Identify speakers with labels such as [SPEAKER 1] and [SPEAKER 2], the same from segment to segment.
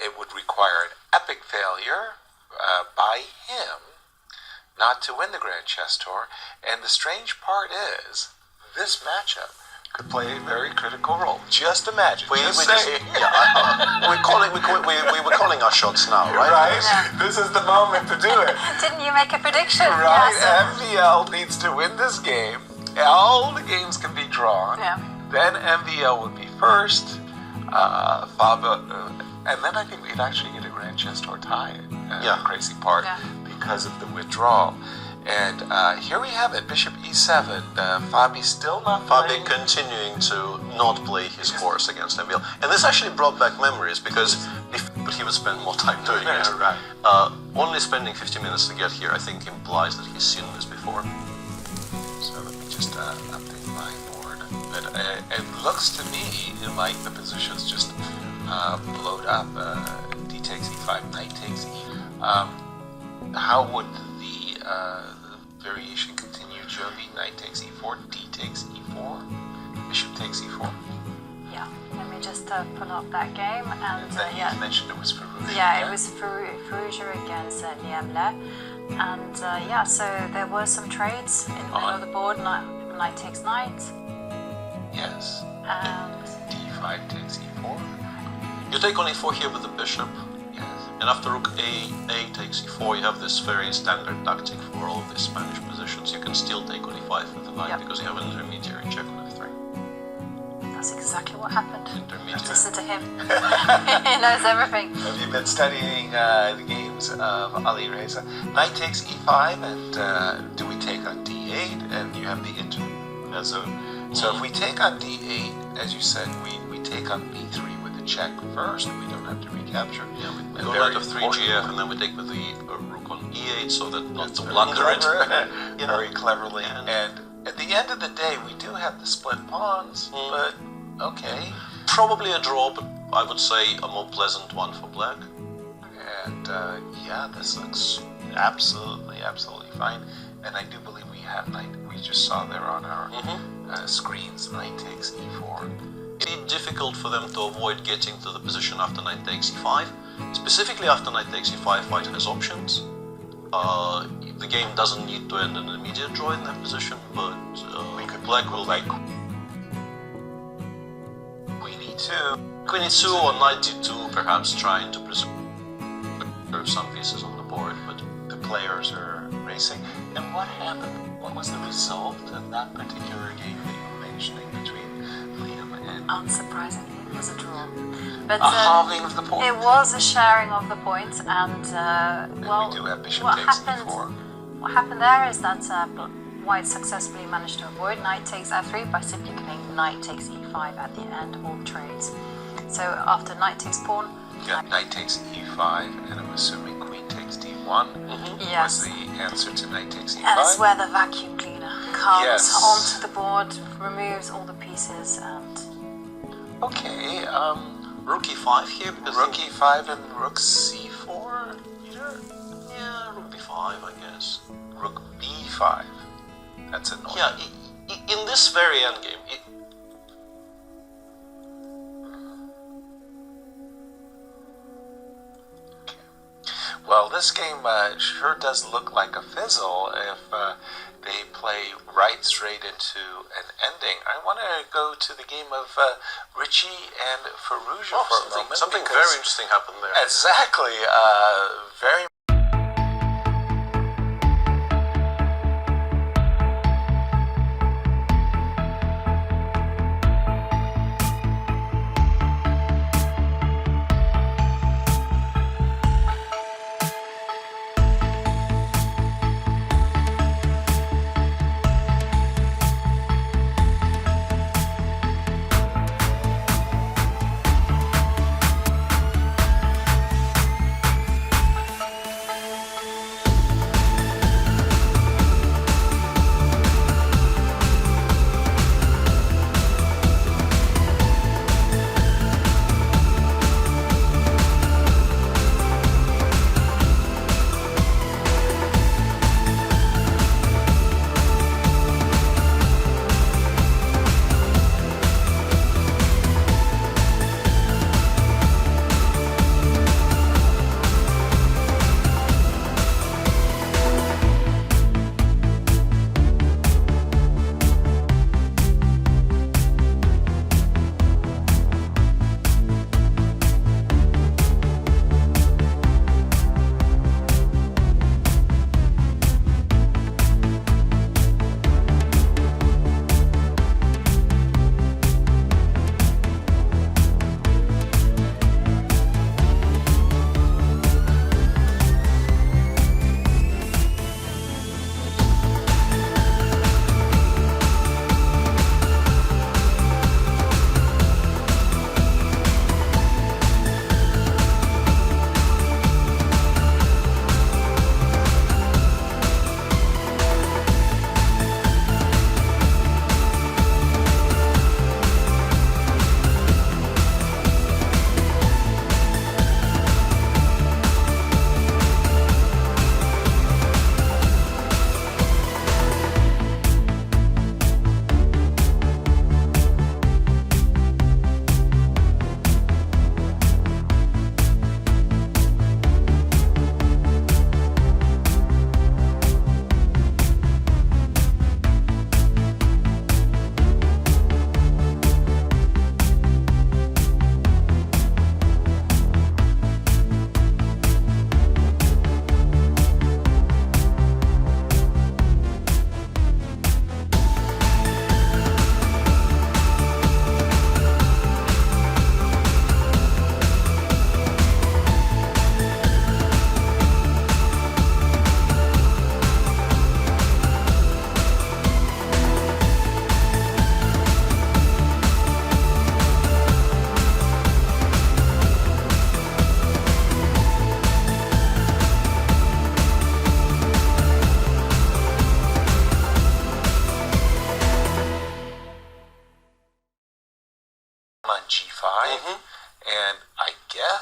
[SPEAKER 1] it would require an epic failure by him not to win the Grand Chess Tour. And the strange part is, this matchup could play a very critical role. Just imagine. We were
[SPEAKER 2] calling our shots now, right?
[SPEAKER 1] Right?
[SPEAKER 3] Yeah.
[SPEAKER 1] This is the moment to do it.
[SPEAKER 3] Didn't you make a prediction?
[SPEAKER 1] Right?
[SPEAKER 3] Yeah,
[SPEAKER 1] MVL needs to win this game. All the games can be drawn.
[SPEAKER 3] Yeah.
[SPEAKER 1] Then MVL would be first. And then I think we'd actually get a Grand Chess Tour tie. The crazy part, because of the withdrawal. And here we have it, Bishop E7. Fabby still not
[SPEAKER 2] Fabby
[SPEAKER 1] playing.
[SPEAKER 2] continuing to not play his course against MVL. And this actually brought back memories, because but he would spend more time doing it.
[SPEAKER 1] Right.
[SPEAKER 2] Only spending 50 minutes to get here, I think, implies that he's seen this before.
[SPEAKER 1] So let me just update my board. But it looks to me like the position's just blowed up. D takes E5, knight takes E. How would the variation continue? Jovi, knight takes E4, D takes E4, bishop takes E4.
[SPEAKER 3] Yeah, let me just pull up that game. And
[SPEAKER 1] then you mentioned it was Ferrugia.
[SPEAKER 3] Yeah, it was Ferrugia against Niemle. And so there were some trades in the middle of the board. Knight takes knight.
[SPEAKER 1] Yes.
[SPEAKER 3] And
[SPEAKER 1] D5 takes E4.
[SPEAKER 2] You take on E4 here with the bishop.
[SPEAKER 1] Yes.
[SPEAKER 2] And after rook A takes E4, you have this very standard tactic for all of these Spanish positions. You can still take on E5 with the knight because you have an intermediary check on F3.
[SPEAKER 3] that's exactly what happened.
[SPEAKER 2] Intermediary.
[SPEAKER 3] Listen to him. He knows everything.
[SPEAKER 1] Have you been studying the games of Ali Reza? Knight takes E5, and do we take on D8? And you have the so if we take on D8, as you said, we take on B3 with a check first, and we don't have to recapture.
[SPEAKER 2] Yeah, we go knight of 3 GF, and then we take with the rook on E8, so that not to blunder it.
[SPEAKER 1] Very cleverly. And at the end of the day, we do have the split pawns, but okay.
[SPEAKER 2] Probably a draw, but I would say a more pleasant one for black.
[SPEAKER 1] And this looks absolutely fine. And I do believe we have knight. We just saw there on our screens, knight takes E4.
[SPEAKER 2] It's difficult for them to avoid getting to the position after knight takes E5. Specifically after knight takes E5, white has options. The game doesn't need to end in an immediate draw in that position, but black will like
[SPEAKER 1] Queen E2.
[SPEAKER 2] Queen E2 or knight D2, perhaps trying to preserve some pieces on the board, but
[SPEAKER 1] The players are racing. And what happened? What was the result of that particular game that you were mentioning between Liam and...
[SPEAKER 3] Unsurprisingly, it was a draw. But
[SPEAKER 1] a halving of the point.
[SPEAKER 3] it was a sharing of the points, and
[SPEAKER 1] we do have bishop
[SPEAKER 3] what
[SPEAKER 1] takes
[SPEAKER 3] happened?
[SPEAKER 1] E4.
[SPEAKER 3] What happened there is that White successfully managed to avoid knight takes F3 by simply killing knight takes E5 at the end of all trades. So after knight takes pawn,
[SPEAKER 1] Knight takes E5, and I'm assuming queen takes D1
[SPEAKER 3] Yes.
[SPEAKER 1] was the answer to knight takes E5.
[SPEAKER 3] and it's where the vacuum cleaner comes
[SPEAKER 1] Yes.
[SPEAKER 3] onto the board, removes all the pieces, and
[SPEAKER 1] Okay,
[SPEAKER 2] rook E5 here, because
[SPEAKER 1] rook E5 and rook C4, Peter?
[SPEAKER 2] yeah, rook B5, I guess.
[SPEAKER 1] Rook B5. That's annoying.
[SPEAKER 2] Yeah, in this very endgame,
[SPEAKER 1] Well, this game sure does look like a fizzle if they play right straight into an ending. I want to go to the game of Richie and Ferrugia for a moment.
[SPEAKER 2] something
[SPEAKER 1] because-
[SPEAKER 2] very interesting happened there.
[SPEAKER 1] Exactly. Very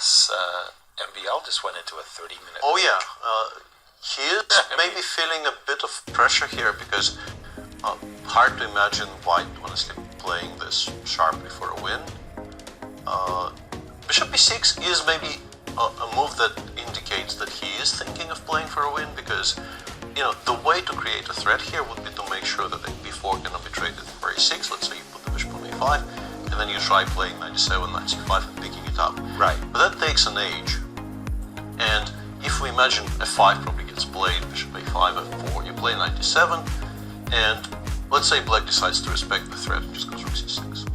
[SPEAKER 1] Plus, MVL just went into a 30-minute.
[SPEAKER 2] Oh yeah, he is maybe feeling a bit of pressure here because hard to imagine White honestly playing this sharply for a win. Bishop b6 is maybe a move that indicates that he is thinking of playing for a win because, you know, the way to create a threat here would be to make sure that the b4 cannot be traded for a6. Let's say you put the bishop on a5, and then you try playing knight e7, knight c5 and picking it up.
[SPEAKER 1] Right.
[SPEAKER 2] But that takes an age. And if we imagine f5 probably gets played, bishop a5, f4, you play knight e7, and let's say black decides to respect the threat and just goes rook c6.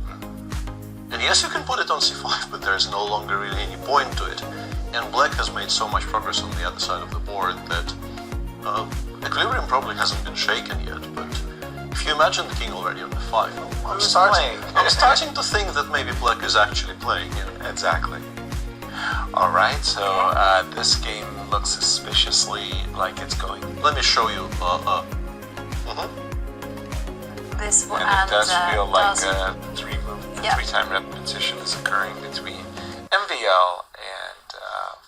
[SPEAKER 2] And yes, you can put it on c5, but there's no longer really any point to it. And black has made so much progress on the other side of the board that equilibrium probably hasn't been shaken yet, but if you imagine the king already on f5, I'm starting to think that maybe black is actually playing. Yeah.
[SPEAKER 1] Exactly. All right, so this game looks suspiciously like it's going.
[SPEAKER 2] Let me show you.
[SPEAKER 3] This will
[SPEAKER 1] And it does feel like
[SPEAKER 3] does-
[SPEAKER 1] three-time repetition is occurring between MVL and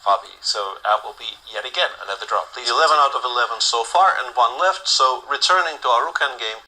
[SPEAKER 1] Fabby. So that will be yet again another draw. Please
[SPEAKER 2] 11 out of 11 so far and 1 left, so returning to our rook endgame.